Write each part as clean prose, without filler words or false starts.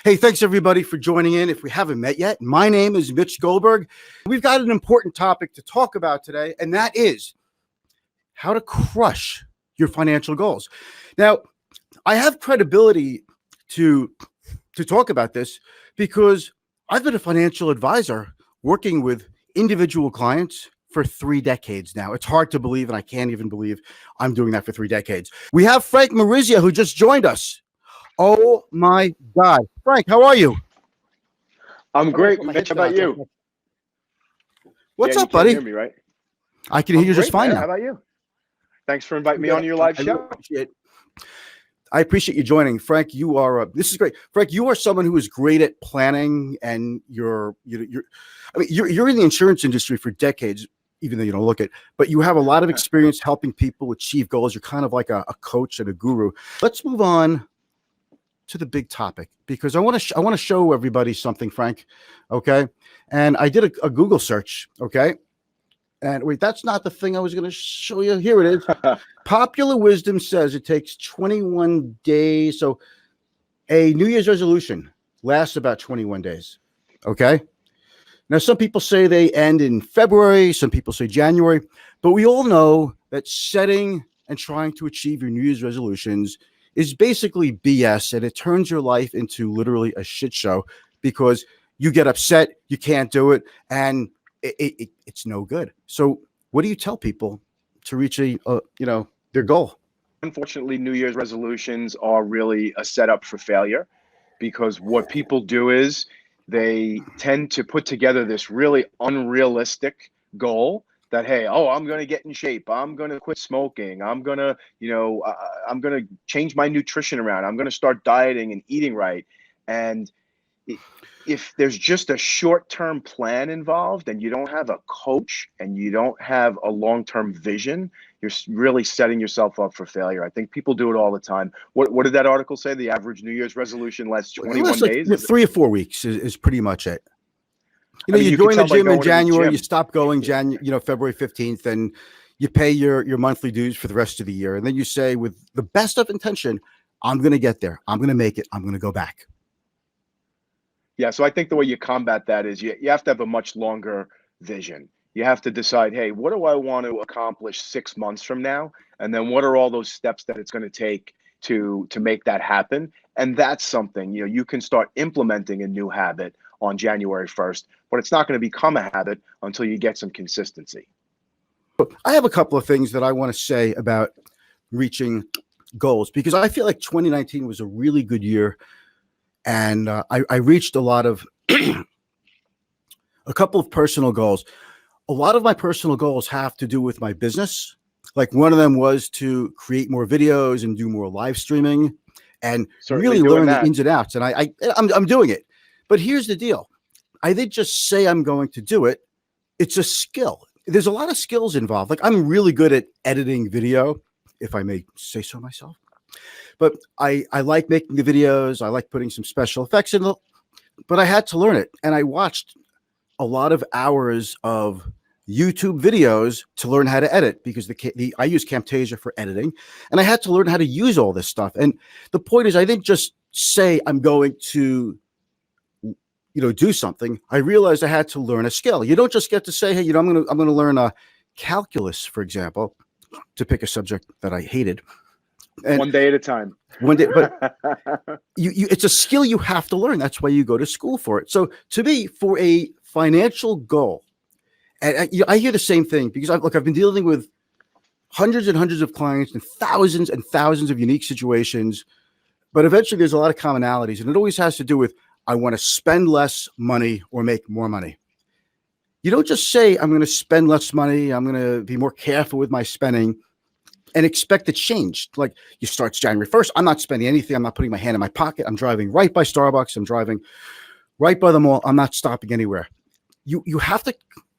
Hey, thanks everybody for joining in. If we haven't met yet, my name is Mitch Goldberg. We've got an important topic to talk about today, and that is how to crush your financial goals. Now, I have credibility to talk about this because I've been a financial advisor working with individual clients for 3 decades now. It's hard to believe, and I can't even believe I'm doing that for 3 decades. We have Frank Maurizio, who just joined us. Oh my God. Frank, how are you? I'm great, Mitch. How about you? What's Yeah, up, you buddy? Can't hear me, right? I can hear you just fine man. now. How about you? Thanks for inviting me on your live show. I appreciate you joining, Frank. You are this is great, Frank. You are someone who is great at planning, and you're in the insurance industry for decades, even though you don't look it. But you have a lot of experience helping people achieve goals. You're kind of like a coach and a guru. Let's move on to the big topic, because I want to show everybody something, Frank. Okay, and I did a Google search. Okay. And wait, that's not the thing I was going to show you. Here it is. Popular wisdom says it takes 21 days. So a New Year's resolution lasts about 21 days. Okay. Now, some people say they end in February. Some people say January. But we all know that setting and trying to achieve your New Year's resolutions is basically BS. And it turns your life into literally a shit show because you get upset, you can't do it, and it's no good. So what do you tell people to reach their goal? Unfortunately, New Year's resolutions are really a setup for failure, because what people do is they tend to put together this really unrealistic goal that, hey, I'm going to get in shape. I'm going to quit smoking. I'm going to, I'm going to change my nutrition around. I'm going to start dieting and eating right. And if there's just a short-term plan involved and you don't have a coach and you don't have a long-term vision, you're really setting yourself up for failure. I think people do it all the time. What did that article say? The average New Year's resolution lasts 21 days? 3 or 4 weeks is pretty much it. You can join the tell by gym in going to the January, gym. you stop going February 15th, and you pay your monthly dues for the rest of the year. And then you say, with the best of intention, I'm going to get there. I'm going to make it. I'm going to go back. Yeah, so I think the way you combat that is you have to have a much longer vision. You have to decide, hey, what do I want to accomplish 6 months from now? And then what are all those steps that it's going to take to make that happen? And that's something, you can start implementing a new habit on January 1st, but it's not going to become a habit until you get some consistency. I have a couple of things that I want to say about reaching goals, because I feel like 2019 was a really good year. And I reached a lot of a couple of personal goals. A lot of my personal goals have to do with my business. Like, one of them was to create more videos and do more live streaming and really learn the ins and outs. And I'm doing it. But here's the deal. I didn't just say I'm going to do it. It's a skill. There's a lot of skills involved. Like, I'm really good at editing video, if I may say so myself. But I like making the videos. I like putting some special effects in them. But I had to learn it. And I watched a lot of hours of YouTube videos to learn how to edit, because I use Camtasia for editing. And I had to learn how to use all this stuff. And the point is, I didn't just say I'm going to do something. I realized I had to learn a skill. You don't just get to say, hey, I'm going to learn calculus, for example, to pick a subject that I hated. And one day at a time. One day, but it's a skill you have to learn. That's why you go to school for it. So to me, for a financial goal, and I hear the same thing, because I've been dealing with hundreds and hundreds of clients and thousands of unique situations, but eventually there's a lot of commonalities, and it always has to do with, I want to spend less money or make more money. You don't just say, I'm going to spend less money, I'm going to be more careful with my spending, and expect it change. Like, you start January 1st. I'm not spending anything. I'm not putting my hand in my pocket. I'm driving right by Starbucks. I'm driving right by the mall. I'm not stopping anywhere. You have to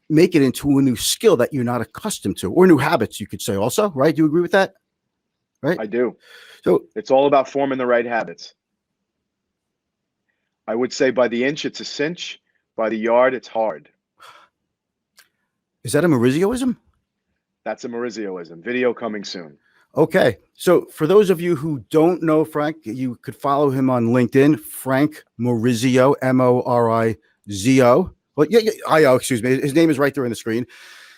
make it into a new skill that you're not accustomed to, or new habits, you could say also, right? Do you agree with that? Right? I do. So it's all about forming the right habits. I would say by the inch, it's a cinch. By the yard, it's hard. Is that a Maurizioism? That's a Maurizioism. Video coming soon. Okay. So for those of you who don't know Frank, you could follow him on LinkedIn, Frank Morizio, Morizio. Well, yeah, IO, excuse me. His name is right there on the screen.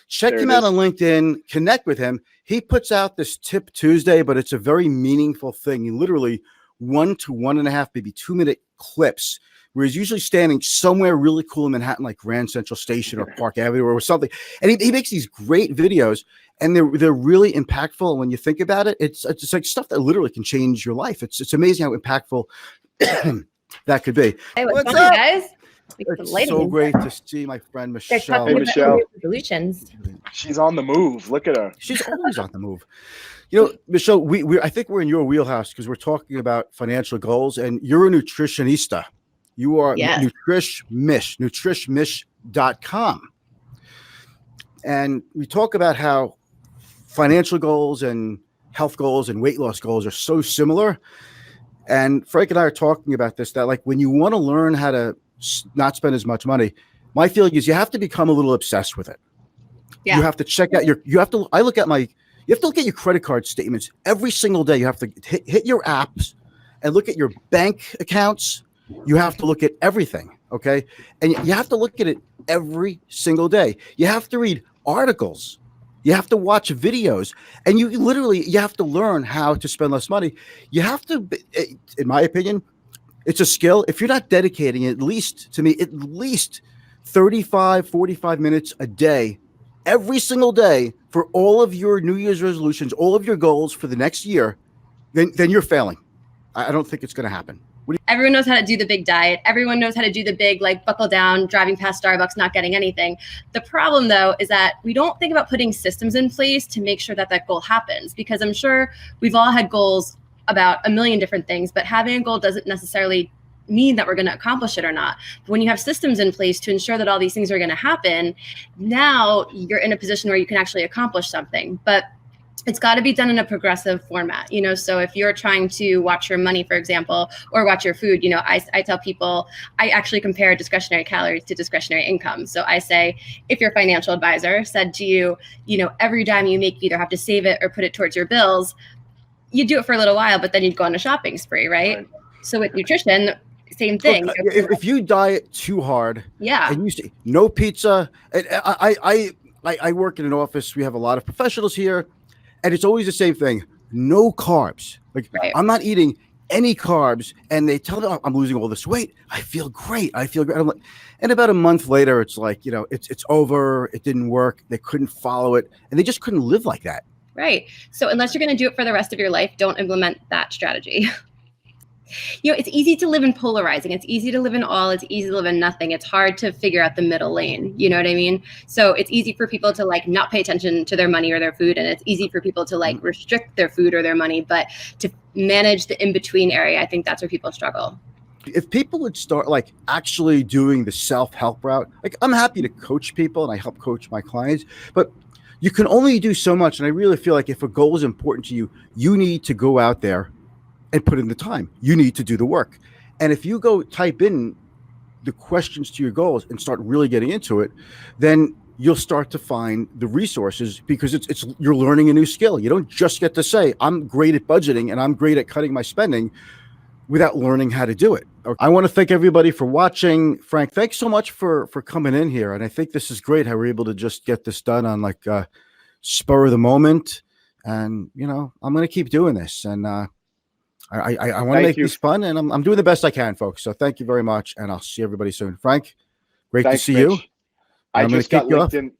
Check There him it out is. on LinkedIn, connect with him. He puts out this Tip Tuesday, but it's a very meaningful thing. He literally 1 to 1.5, maybe 2 minute clips where he's usually standing somewhere really cool in Manhattan, like Grand Central Station or Park Avenue or something. And he makes these great videos, and they're really impactful. And when you think about it, it's like stuff that literally can change your life. It's amazing how impactful that could be. Hey, what's What's going on, up? guys? It's so great to see my friend Guys Michelle. talking about Michelle. New Resolutions. She's on the move. Look at her. She's always on the move. You know, Michelle, we I think we're in your wheelhouse because we're talking about financial goals, and you're a nutritionista. You are Yes. nutrishmish.com. And we talk about how financial goals and health goals and weight loss goals are so similar. And Frank and I are talking about this, that like when you want to learn how to not spend as much money, my feeling is you have to become a little obsessed with it. Yeah. You have to check out you have to look at your credit card statements every single day. You have to hit your apps and look at your bank accounts. You have to look at everything. Okay. And you have to look at it every single day. You have to read articles. You have to watch videos, and you have to learn how to spend less money. You have to, in my opinion, it's a skill. If you're not dedicating at least 35, 45 minutes a day, every single day for all of your New Year's resolutions, all of your goals for the next year, then you're failing. I don't think it's going to happen. Everyone knows how to do the big diet. Everyone knows how to do the big, like, buckle down, driving past Starbucks, not getting anything. The problem, though, is that we don't think about putting systems in place to make sure that that goal happens, because I'm sure we've all had goals about a million different things, but having a goal doesn't necessarily mean that we're going to accomplish it or not. But when you have systems in place to ensure that all these things are going to happen, now you're in a position where you can actually accomplish something. But it's got to be done in a progressive format, so if you're trying to watch your money, for example, or watch your food, I tell people, I actually compare discretionary calories to discretionary income. So I say, if your financial advisor said to you, every dime you make, you either have to save it or put it towards your bills, you do it for a little while, but then you'd go on a shopping spree, right? So with nutrition, same thing. If you diet too hard, yeah, and you say no pizza, and I work in an office. We have a lot of professionals here. And it's always the same thing. No carbs. Like, right. I'm not eating any carbs. And they tell me, I'm losing all this weight. I feel great. I'm like, and about a month later, it's like, it's over. It didn't work. They couldn't follow it. And they just couldn't live like that. Right. So unless you're going to do it for the rest of your life, don't implement that strategy. It's easy to live in polarizing. It's easy to live in all. It's easy to live in nothing. It's hard to figure out the middle lane. You know what I mean? So it's easy for people to not pay attention to their money or their food. And it's easy for people to restrict their food or their money, but to manage the in-between area, I think that's where people struggle. If people would start actually doing the self-help route, I'm happy to coach people and I help coach my clients, but you can only do so much. And I really feel like if a goal is important to you, you need to go out there and put in the time. You need to do the work. And if you go type in the questions to your goals and start really getting into it, then you'll start to find the resources, because it's you're learning a new skill. You don't just get to say, I'm great at budgeting and I'm great at cutting my spending, without learning how to do it. I want to thank everybody for watching. Frank, thanks so much for coming in here. And I think this is great how we're able to just get this done on spur of the moment. And, I'm going to keep doing this. And, I want to make this fun, and I'm doing the best I can, folks. So thank you very much, and I'll see everybody soon. Frank, great to see you. I just got LinkedIn.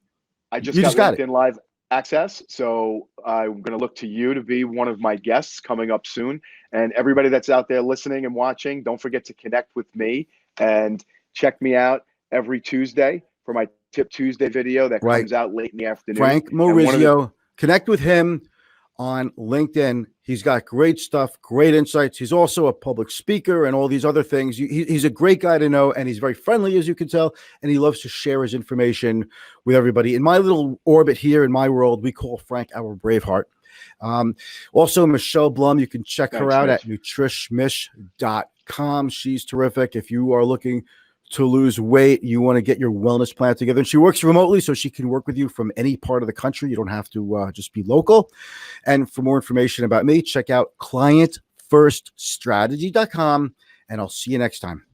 I just got LinkedIn Live access, so I'm going to look to you to be one of my guests coming up soon. And everybody that's out there listening and watching, don't forget to connect with me and check me out every Tuesday for my Tip Tuesday video that comes out late in the afternoon. Frank Morizio, connect with him on LinkedIn. He's got great stuff, great insights. He's also a public speaker and all these other things. He's a great guy to know, and he's very friendly, as you can tell, and he loves to share his information with everybody. In my little orbit here in my world, we call Frank our Braveheart. Also, Michelle Blum, you can check her out at nutrishmish.com. She's terrific. If you are looking to lose weight, you want to get your wellness plan together. And she works remotely, so she can work with you from any part of the country. You don't have to just be local. And for more information about me, check out clientfirststrategy.com, and I'll see you next time.